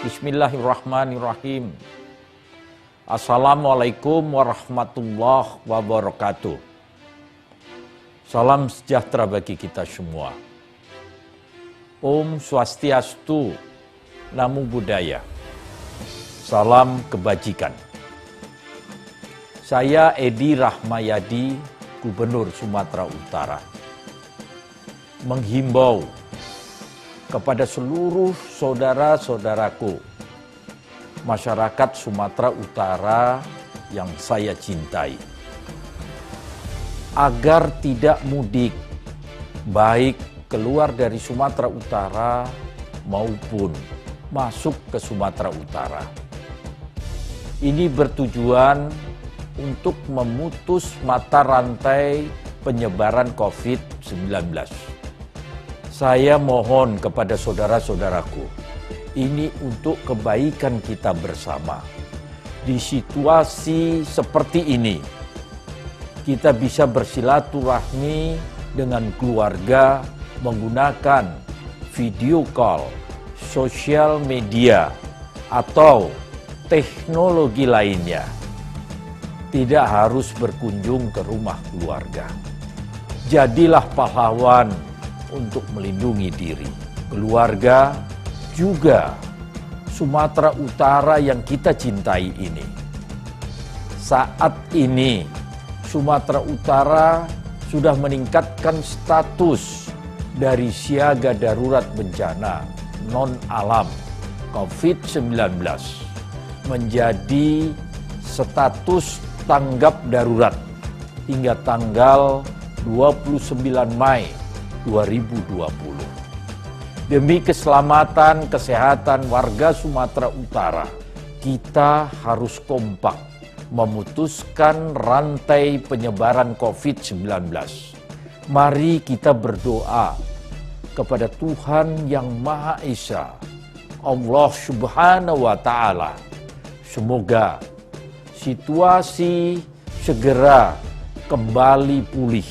Bismillahirrahmanirrahim. Assalamualaikum warahmatullahi wabarakatuh. Salam sejahtera bagi kita semua. Om Swastiastu, Namo Buddhaya. Salam kebajikan. Saya Edi Rahmayadi, Gubernur Sumatera Utara, menghimbau kepada seluruh saudara-saudaraku, masyarakat Sumatera Utara yang saya cintai, agar tidak mudik, baik keluar dari Sumatera Utara maupun masuk ke Sumatera Utara. Ini bertujuan untuk memutus mata rantai penyebaran COVID-19. Saya mohon kepada saudara-saudaraku, ini untuk kebaikan kita bersama. Di situasi seperti ini, kita bisa bersilaturahmi dengan keluarga menggunakan video call, sosial media, atau teknologi lainnya. Tidak harus berkunjung ke rumah keluarga. Jadilah pahlawan untuk melindungi diri, keluarga, juga Sumatera Utara yang kita cintai ini. Saat ini, Sumatera Utara sudah meningkatkan status dari siaga darurat bencana non-alam COVID-19 menjadi status tanggap darurat hingga tanggal 29 Mei 2020. Demi keselamatan kesehatan warga Sumatera Utara, kita harus kompak memutuskan rantai penyebaran COVID-19. Mari kita berdoa kepada Tuhan yang Maha Esa, Allah Subhanahu wa Ta'ala. Semoga situasi segera kembali pulih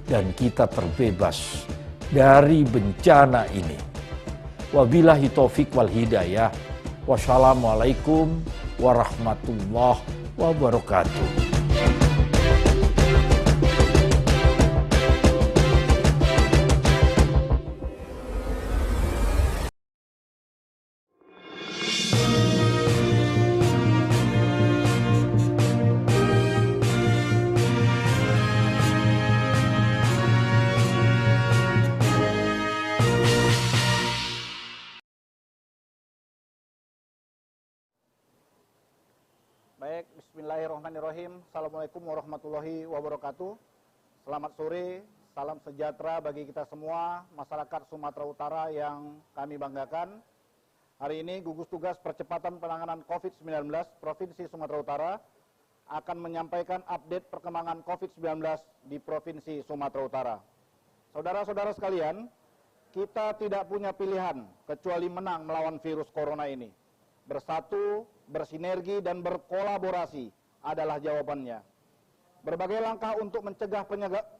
dan kita terbebas dari bencana ini. Wabillahi taufik wal hidayah. Wassalamualaikum warahmatullahi wabarakatuh. Baik, bismillahirrahmanirrahim. Assalamualaikum warahmatullahi wabarakatuh. Selamat sore, salam sejahtera bagi kita semua, masyarakat Sumatera Utara yang kami banggakan. Hari ini gugus tugas percepatan penanganan COVID-19 Provinsi Sumatera Utara akan menyampaikan update perkembangan COVID-19 di Provinsi Sumatera Utara. Saudara-saudara sekalian, kita tidak punya pilihan kecuali menang melawan virus corona ini. Bersatu, bersinergi, dan berkolaborasi adalah jawabannya. Berbagai langkah untuk mencegah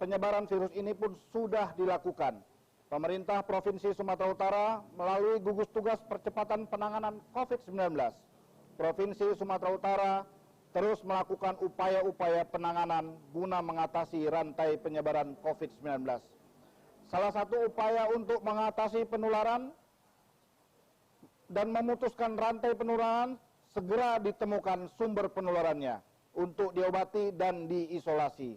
penyebaran virus ini pun sudah dilakukan. Pemerintah Provinsi Sumatera Utara melalui gugus tugas percepatan penanganan COVID-19. Provinsi Sumatera Utara terus melakukan upaya-upaya penanganan guna mengatasi rantai penyebaran COVID-19. Salah satu upaya untuk mengatasi penularan dan memutuskan rantai penularan, segera ditemukan sumber penularannya untuk diobati dan diisolasi.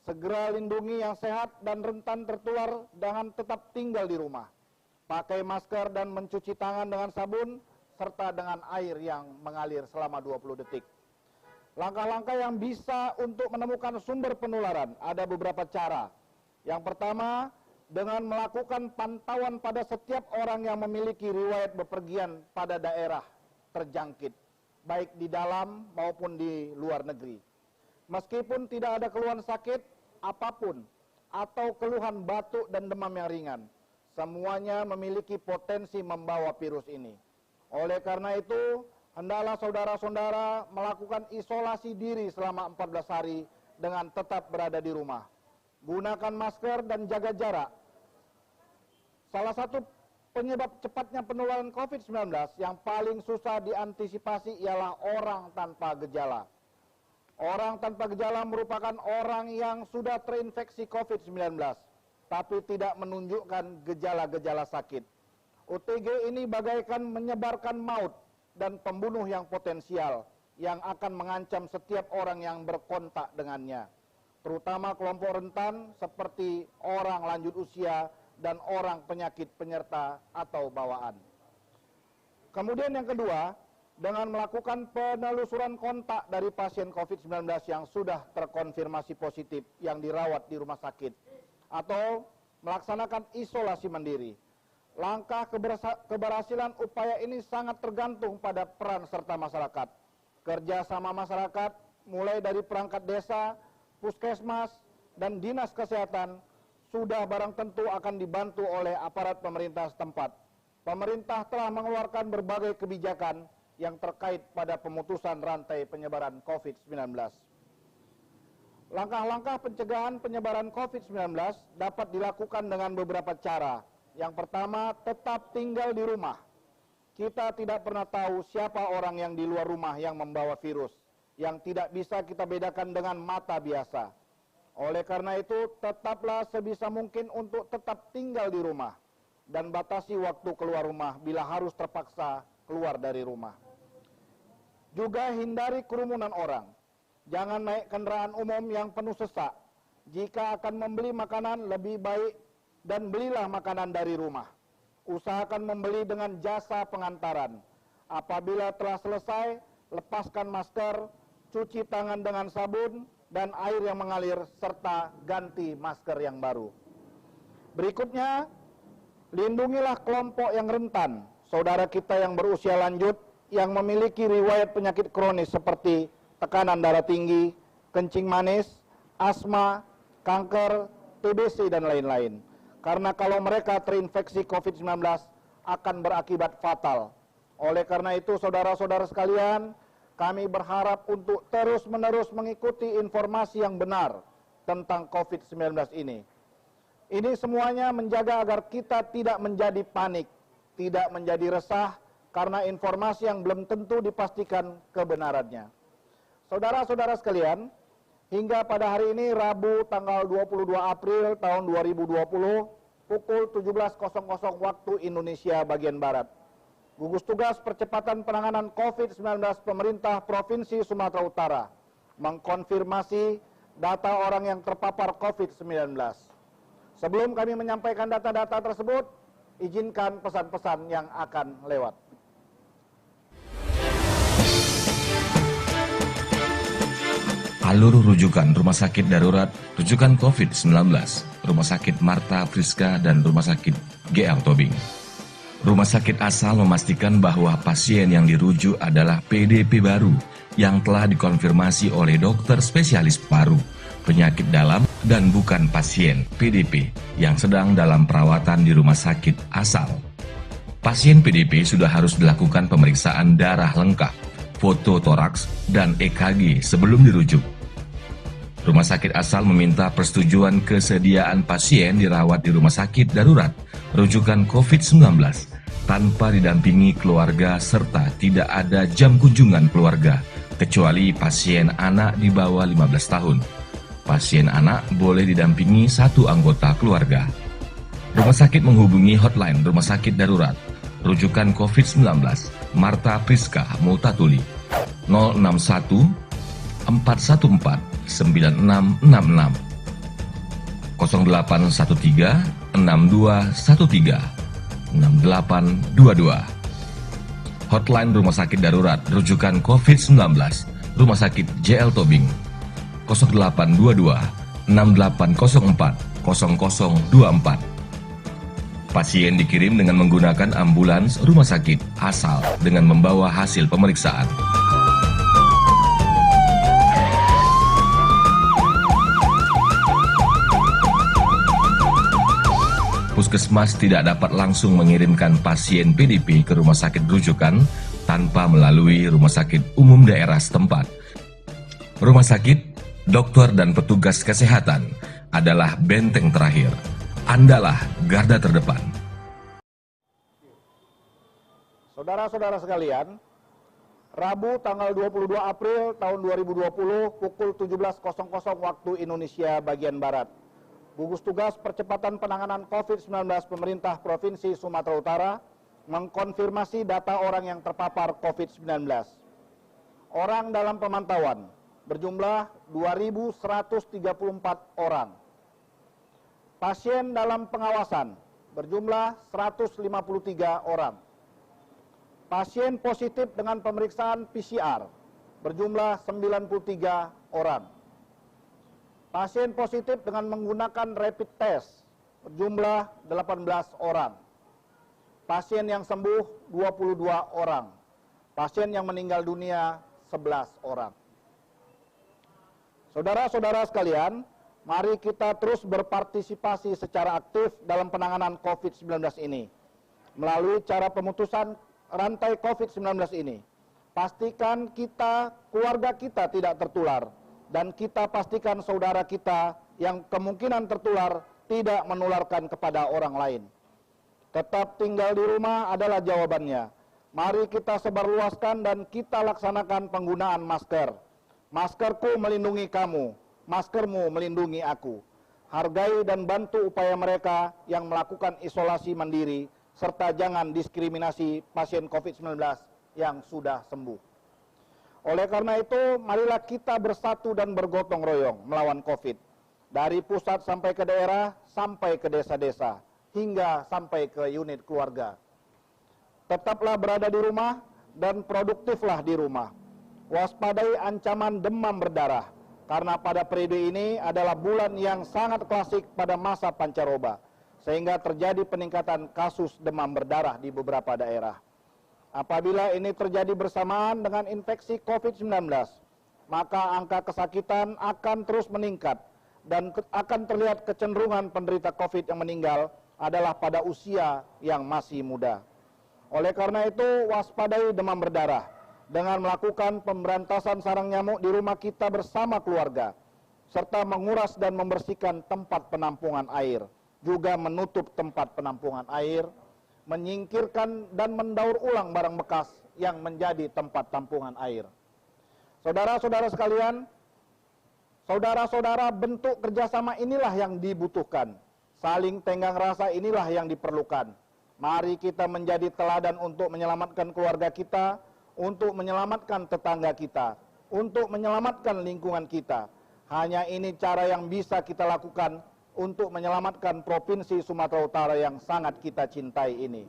Segera lindungi yang sehat dan rentan tertular dengan tetap tinggal di rumah. Pakai masker dan mencuci tangan dengan sabun, serta dengan air yang mengalir selama 20 detik. Langkah-langkah yang bisa untuk menemukan sumber penularan, ada beberapa cara. Yang pertama, dengan melakukan pantauan pada setiap orang yang memiliki riwayat bepergian pada daerah terjangkit, baik di dalam maupun di luar negeri. Meskipun tidak ada keluhan sakit apapun atau keluhan batuk dan demam yang ringan, semuanya memiliki potensi membawa virus ini. Oleh karena itu, hendaklah saudara-saudara melakukan isolasi diri selama 14 hari dengan tetap berada di rumah. Gunakan masker dan jaga jarak. Salah satu penyebab cepatnya penularan COVID-19 yang paling susah diantisipasi ialah orang tanpa gejala. Orang tanpa gejala merupakan orang yang sudah terinfeksi COVID-19, tapi tidak menunjukkan gejala-gejala sakit. OTG ini bagaikan menyebarkan maut dan pembunuh yang potensial, yang akan mengancam setiap orang yang berkontak dengannya, terutama kelompok rentan seperti orang lanjut usia dan orang penyakit penyerta atau bawaan. Kemudian yang kedua, dengan melakukan penelusuran kontak dari pasien COVID-19 yang sudah terkonfirmasi positif yang dirawat di rumah sakit, atau melaksanakan isolasi mandiri. Langkah keberhasilan upaya ini sangat tergantung pada peran serta masyarakat. Kerjasama masyarakat mulai dari perangkat desa, puskesmas, dan dinas kesehatan sudah barang tentu akan dibantu oleh aparat pemerintah setempat. Pemerintah telah mengeluarkan berbagai kebijakan yang terkait pada pemutusan rantai penyebaran COVID-19. Langkah-langkah pencegahan penyebaran COVID-19 dapat dilakukan dengan beberapa cara. Yang pertama, tetap tinggal di rumah. Kita tidak pernah tahu siapa orang yang di luar rumah yang membawa virus, yang tidak bisa kita bedakan dengan mata biasa. Oleh karena itu, tetaplah sebisa mungkin untuk tetap tinggal di rumah dan batasi waktu keluar rumah bila harus terpaksa keluar dari rumah. Juga hindari kerumunan orang. Jangan naik kendaraan umum yang penuh sesak. Jika akan membeli makanan, lebih baik dan belilah makanan dari rumah. Usahakan membeli dengan jasa pengantaran. Apabila telah selesai, lepaskan masker, cuci tangan dengan sabun dan air yang mengalir, serta ganti masker yang baru. Berikutnya, lindungilah kelompok yang rentan, saudara kita yang berusia lanjut, yang memiliki riwayat penyakit kronis seperti tekanan darah tinggi, kencing manis, asma, kanker, TBC, dan lain-lain. Karena kalau mereka terinfeksi COVID-19 akan berakibat fatal. Oleh karena itu, saudara-saudara sekalian, kami berharap untuk terus-menerus mengikuti informasi yang benar tentang COVID-19 ini. Ini semuanya menjaga agar kita tidak menjadi panik, tidak menjadi resah, karena informasi yang belum tentu dipastikan kebenarannya. Saudara-saudara sekalian, hingga pada hari ini Rabu tanggal 22 April tahun 2020, pukul 17.00 waktu Indonesia bagian Barat, gugus tugas percepatan penanganan COVID-19 pemerintah Provinsi Sumatera Utara mengkonfirmasi data orang yang terpapar COVID-19. Sebelum kami menyampaikan data-data tersebut, izinkan pesan-pesan yang akan lewat. Alur rujukan Rumah Sakit Darurat, rujukan COVID-19, Rumah Sakit Marta Friska, dan Rumah Sakit GL Tobing. Rumah sakit asal memastikan bahwa pasien yang dirujuk adalah PDP baru yang telah dikonfirmasi oleh dokter spesialis paru, penyakit dalam, dan bukan pasien PDP yang sedang dalam perawatan di rumah sakit asal. Pasien PDP sudah harus dilakukan pemeriksaan darah lengkap, foto toraks, dan EKG sebelum dirujuk. Rumah sakit asal meminta persetujuan kesediaan pasien dirawat di rumah sakit darurat rujukan COVID-19 tanpa didampingi keluarga serta tidak ada jam kunjungan keluarga kecuali pasien anak di bawah 15 tahun. Pasien anak boleh didampingi satu anggota keluarga. Rumah sakit menghubungi hotline Rumah Sakit Darurat rujukan COVID-19 Marta Friska Multatuli 061 414 9666 0813 6213 6822. Hotline Rumah Sakit Darurat rujukan COVID-19 Rumah Sakit JL Tobing 0822 6804 0024. Pasien dikirim dengan menggunakan ambulans rumah sakit asal dengan membawa hasil pemeriksaan. Puskesmas tidak dapat langsung mengirimkan pasien PDP ke rumah sakit rujukan tanpa melalui rumah sakit umum daerah setempat. Rumah sakit, dokter, dan petugas kesehatan adalah benteng terakhir. Andalah garda terdepan. Saudara-saudara sekalian, Rabu tanggal 22 April tahun 2020 pukul 17.00 waktu Indonesia bagian Barat. Gugus Tugas Percepatan Penanganan COVID-19 Pemerintah Provinsi Sumatera Utara mengkonfirmasi data orang yang terpapar COVID-19. Orang dalam pemantauan berjumlah 2.134 orang. Pasien dalam pengawasan berjumlah 153 orang. Pasien positif dengan pemeriksaan PCR berjumlah 93 orang. Pasien positif dengan menggunakan rapid test berjumlah 18 orang. Pasien yang sembuh 22 orang. Pasien yang meninggal dunia 11 orang. Saudara-saudara sekalian, mari kita terus berpartisipasi secara aktif dalam penanganan COVID-19 ini. Melalui cara pemutusan rantai COVID-19 ini, pastikan keluarga kita tidak tertular, dan kita pastikan saudara kita yang kemungkinan tertular tidak menularkan kepada orang lain. Tetap tinggal di rumah adalah jawabannya. Mari kita sebarluaskan dan kita laksanakan penggunaan masker. Maskerku melindungi kamu, maskermu melindungi aku. Hargai dan bantu upaya mereka yang melakukan isolasi mandiri, serta jangan diskriminasi pasien COVID-19 yang sudah sembuh. Oleh karena itu, marilah kita bersatu dan bergotong royong melawan COVID. Dari pusat sampai ke daerah, sampai ke desa-desa, hingga sampai ke unit keluarga. Tetaplah berada di rumah dan produktiflah di rumah. Waspadai ancaman demam berdarah, karena pada periode ini adalah bulan yang sangat klasik pada masa pancaroba, sehingga terjadi peningkatan kasus demam berdarah di beberapa daerah. Apabila ini terjadi bersamaan dengan infeksi COVID-19, maka angka kesakitan akan terus meningkat dan akan terlihat kecenderungan penderita COVID yang meninggal adalah pada usia yang masih muda. Oleh karena itu, waspadai demam berdarah dengan melakukan pemberantasan sarang nyamuk di rumah kita bersama keluarga, serta menguras dan membersihkan tempat penampungan air, juga menutup tempat penampungan air, menyingkirkan dan mendaur ulang barang bekas yang menjadi tempat tampungan air. Saudara-saudara sekalian, saudara-saudara, bentuk kerjasama inilah yang dibutuhkan. Saling tenggang rasa inilah yang diperlukan. Mari kita menjadi teladan untuk menyelamatkan keluarga kita, untuk menyelamatkan tetangga kita, untuk menyelamatkan lingkungan kita. Hanya ini cara yang bisa kita lakukan untuk menyelamatkan Provinsi Sumatera Utara yang sangat kita cintai ini.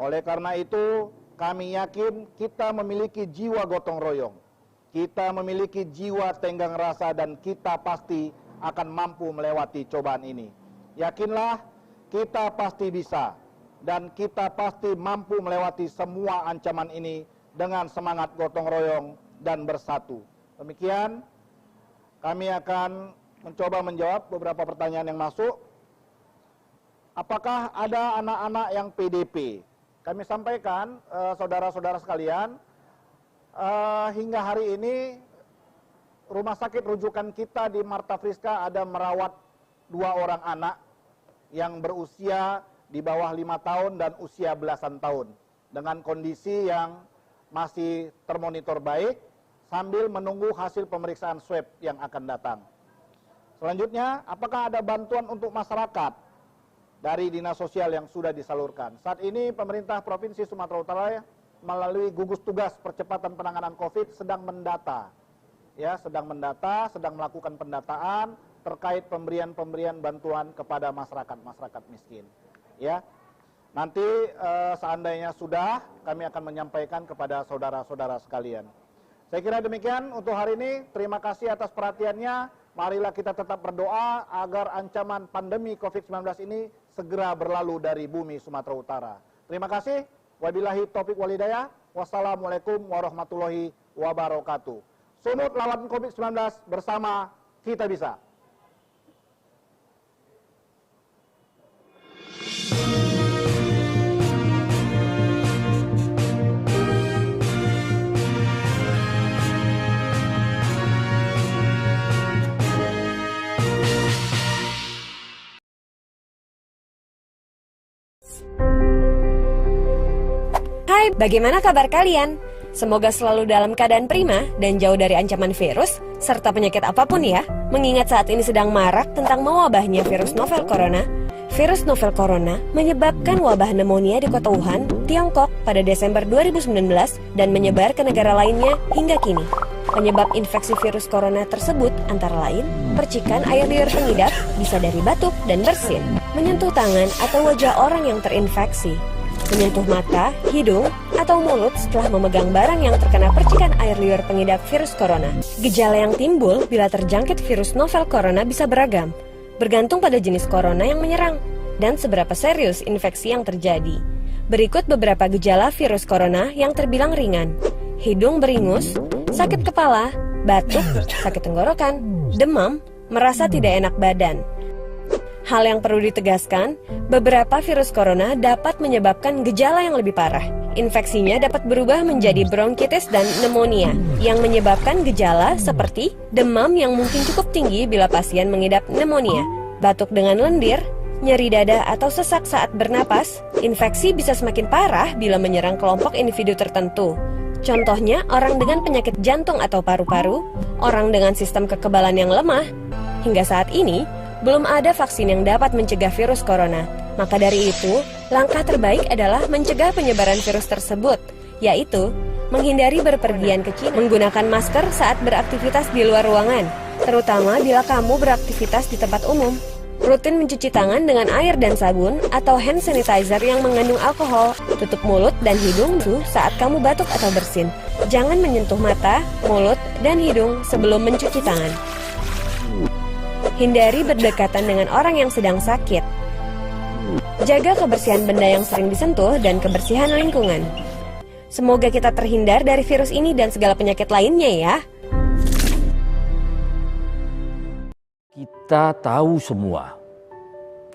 Oleh karena itu, kami yakin kita memiliki jiwa gotong royong. Kita memiliki jiwa tenggang rasa dan kita pasti akan mampu melewati cobaan ini. Yakinlah, kita pasti bisa dan kita pasti mampu melewati semua ancaman ini dengan semangat gotong royong dan bersatu. Demikian, kami akan mencoba menjawab beberapa pertanyaan yang masuk. Apakah ada anak-anak yang PDP? Kami sampaikan, saudara-saudara sekalian, hingga hari ini rumah sakit rujukan kita di Marta Friska ada merawat 2 orang anak yang berusia di bawah 5 tahun dan usia belasan tahun dengan kondisi yang masih termonitor baik sambil menunggu hasil pemeriksaan swab yang akan datang. Selanjutnya, apakah ada bantuan untuk masyarakat dari Dinas Sosial yang sudah disalurkan? Saat ini pemerintah Provinsi Sumatera Utara melalui gugus tugas percepatan penanganan COVID sedang mendata, sedang melakukan pendataan terkait pemberian bantuan kepada masyarakat miskin. Nanti seandainya sudah, kami akan menyampaikan kepada saudara-saudara sekalian. Saya kira demikian untuk hari ini. Terima kasih atas perhatiannya. Marilah kita tetap berdoa agar ancaman pandemi COVID-19 ini segera berlalu dari bumi Sumatera Utara. Terima kasih. Wabillahi taufiq walhidayah. Wassalamualaikum warahmatullahi wabarakatuh. Sumut lawan COVID-19 bersama kita bisa. Hai, bagaimana kabar kalian? Semoga selalu dalam keadaan prima dan jauh dari ancaman virus, serta penyakit apapun ya. Mengingat saat ini sedang marak tentang mewabahnya virus novel corona. Virus novel corona menyebabkan wabah pneumonia di kota Wuhan, Tiongkok pada Desember 2019 dan menyebar ke negara lainnya hingga kini. Penyebab infeksi virus corona tersebut antara lain percikan air liur pengidap, bisa dari batuk dan bersin, menyentuh tangan atau wajah orang yang terinfeksi, menyentuh mata, hidung, atau mulut setelah memegang barang yang terkena percikan air liur pengidap virus corona. Gejala yang timbul bila terjangkit virus novel corona bisa beragam, bergantung pada jenis corona yang menyerang dan seberapa serius infeksi yang terjadi. Berikut beberapa gejala virus corona yang terbilang ringan: hidung beringus, sakit kepala, batuk, sakit tenggorokan, demam, merasa tidak enak badan. Hal yang perlu ditegaskan, beberapa virus corona dapat menyebabkan gejala yang lebih parah. Infeksinya dapat berubah menjadi bronkitis dan pneumonia, yang menyebabkan gejala seperti demam yang mungkin cukup tinggi bila pasien mengidap pneumonia, batuk dengan lendir, nyeri dada atau sesak saat bernapas. Infeksi bisa semakin parah bila menyerang kelompok individu tertentu. Contohnya, orang dengan penyakit jantung atau paru-paru, orang dengan sistem kekebalan yang lemah. Hingga saat ini, belum ada vaksin yang dapat mencegah virus corona. Maka dari itu, langkah terbaik adalah mencegah penyebaran virus tersebut, yaitu menghindari berpergian ke Cina, menggunakan masker saat beraktivitas di luar ruangan, terutama bila kamu beraktivitas di tempat umum. Rutin mencuci tangan dengan air dan sabun atau hand sanitizer yang mengandung alkohol. Tutup mulut dan hidung saat kamu batuk atau bersin. Jangan menyentuh mata, mulut, dan hidung sebelum mencuci tangan. Hindari berdekatan dengan orang yang sedang sakit. Jaga kebersihan benda yang sering disentuh dan kebersihan lingkungan. Semoga kita terhindar dari virus ini dan segala penyakit lainnya ya. Kita tahu semua,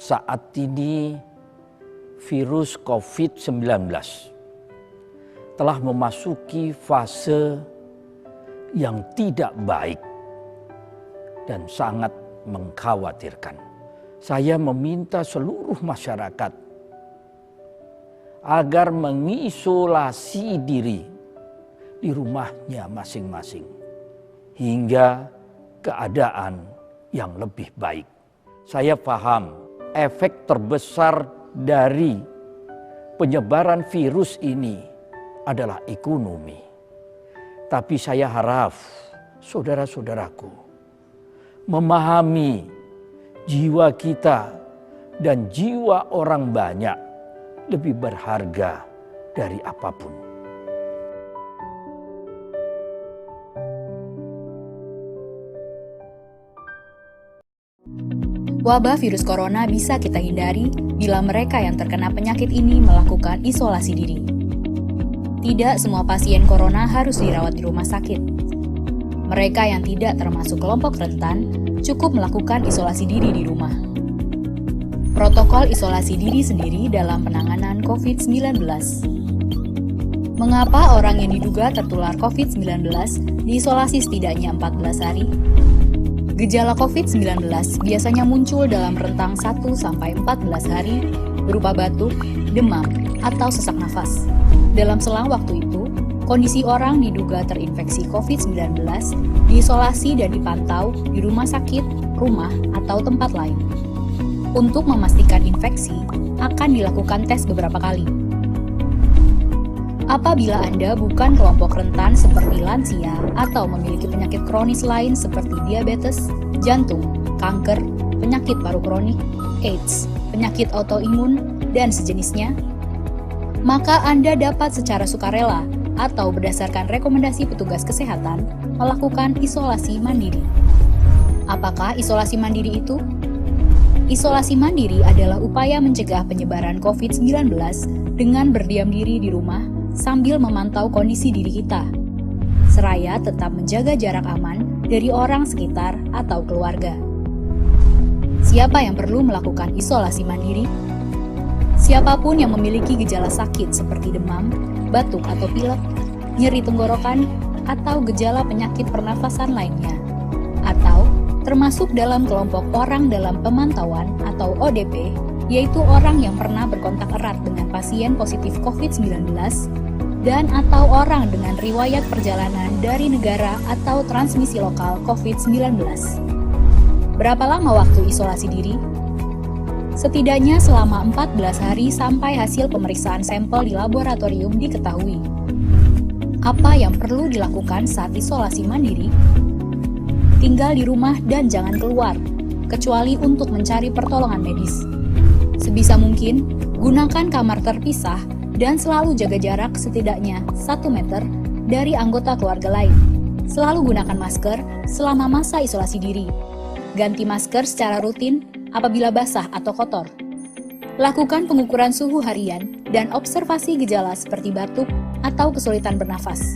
saat ini virus COVID-19 telah memasuki fase yang tidak baik dan sangat mengkhawatirkan. Saya meminta seluruh masyarakat agar mengisolasi diri di rumahnya masing-masing hingga keadaan yang lebih baik. Saya paham efek terbesar dari penyebaran virus ini adalah ekonomi. Tapi saya harap saudara-saudaraku memahami jiwa kita dan jiwa orang banyak lebih berharga dari apapun. Wabah virus corona bisa kita hindari bila mereka yang terkena penyakit ini melakukan isolasi diri. Tidak semua pasien corona harus dirawat di rumah sakit. Mereka yang tidak termasuk kelompok rentan cukup melakukan isolasi diri di rumah. Protokol isolasi diri sendiri dalam penanganan COVID-19. Mengapa orang yang diduga tertular COVID-19 diisolasi setidaknya 14 hari? Gejala COVID-19 biasanya muncul dalam rentang 1-14 hari berupa batuk, demam, atau sesak nafas. Dalam selang waktu itu, kondisi orang diduga terinfeksi COVID-19 diisolasi dan dipantau di rumah sakit, rumah, atau tempat lain. Untuk memastikan infeksi, akan dilakukan tes beberapa kali. Apabila Anda bukan kelompok rentan seperti lansia atau memiliki penyakit kronis lain seperti diabetes, jantung, kanker, penyakit paru kronik, AIDS, penyakit autoimun, dan sejenisnya, maka Anda dapat secara sukarela atau berdasarkan rekomendasi petugas kesehatan melakukan isolasi mandiri. Apakah isolasi mandiri itu? Isolasi mandiri adalah upaya mencegah penyebaran COVID-19 dengan berdiam diri di rumah sambil memantau kondisi diri kita, seraya tetap menjaga jarak aman dari orang sekitar atau keluarga. Siapa yang perlu melakukan isolasi mandiri? Siapapun yang memiliki gejala sakit seperti demam, batuk atau pilek, nyeri tenggorokan, atau gejala penyakit pernafasan lainnya, atau termasuk dalam kelompok orang dalam pemantauan atau ODP, yaitu orang yang pernah berkontak erat dengan pasien positif COVID-19, dan atau orang dengan riwayat perjalanan dari negara atau transmisi lokal COVID-19. Berapa lama waktu isolasi diri? Setidaknya selama 14 hari sampai hasil pemeriksaan sampel di laboratorium diketahui. Apa yang perlu dilakukan saat isolasi mandiri? Tinggal di rumah dan jangan keluar, kecuali untuk mencari pertolongan medis. Sebisa mungkin, gunakan kamar terpisah dan selalu jaga jarak setidaknya 1 meter dari anggota keluarga lain. Selalu gunakan masker selama masa isolasi diri. Ganti masker secara rutin apabila basah atau kotor. Lakukan pengukuran suhu harian dan observasi gejala seperti batuk atau kesulitan bernafas.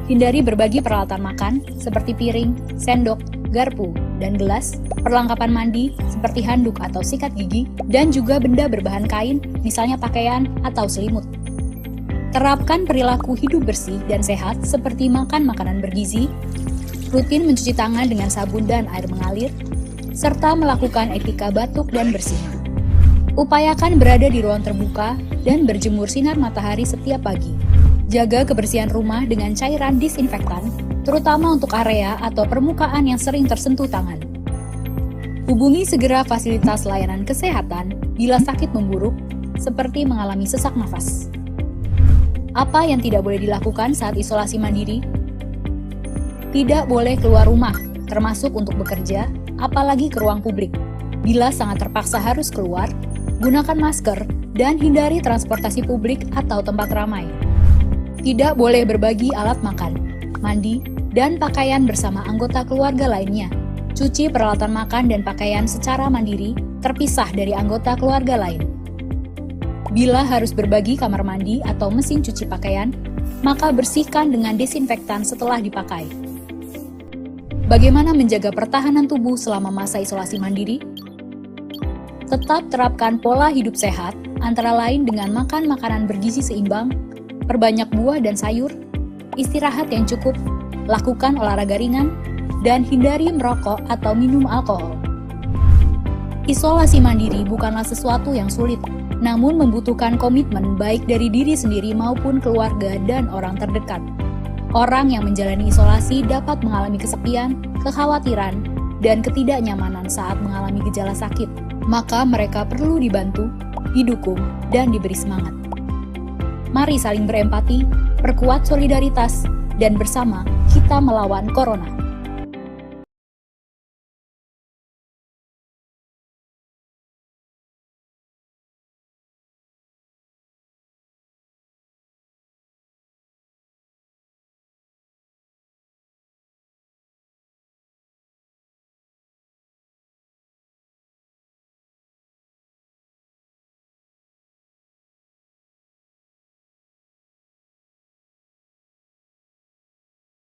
Hindari berbagi peralatan makan seperti piring, sendok, garpu, dan gelas, perlengkapan mandi seperti handuk atau sikat gigi, dan juga benda berbahan kain, misalnya pakaian atau selimut. Terapkan perilaku hidup bersih dan sehat seperti makan makanan bergizi, rutin mencuci tangan dengan sabun dan air mengalir, serta melakukan etika batuk dan bersih. Upayakan berada di ruang terbuka dan berjemur sinar matahari setiap pagi. Jaga kebersihan rumah dengan cairan disinfektan, terutama untuk area atau permukaan yang sering tersentuh tangan. Hubungi segera fasilitas layanan kesehatan bila sakit memburuk, seperti mengalami sesak nafas. Apa yang tidak boleh dilakukan saat isolasi mandiri? Tidak boleh keluar rumah, termasuk untuk bekerja, apalagi ke ruang publik. Bila sangat terpaksa harus keluar, gunakan masker dan hindari transportasi publik atau tempat ramai. Tidak boleh berbagi alat makan, mandi, dan pakaian bersama anggota keluarga lainnya. Cuci peralatan makan dan pakaian secara mandiri, terpisah dari anggota keluarga lain. Bila harus berbagi kamar mandi atau mesin cuci pakaian, maka bersihkan dengan desinfektan setelah dipakai. Bagaimana menjaga pertahanan tubuh selama masa isolasi mandiri? Tetap terapkan pola hidup sehat, antara lain dengan makan makanan bergizi seimbang, perbanyak buah dan sayur, istirahat yang cukup, lakukan olahraga ringan, dan hindari merokok atau minum alkohol. Isolasi mandiri bukanlah sesuatu yang sulit, namun membutuhkan komitmen baik dari diri sendiri maupun keluarga dan orang terdekat. Orang yang menjalani isolasi dapat mengalami kesepian, kekhawatiran, dan ketidaknyamanan saat mengalami gejala sakit. Maka mereka perlu dibantu, didukung, dan diberi semangat. Mari saling berempati, perkuat solidaritas, dan bersama kita melawan corona.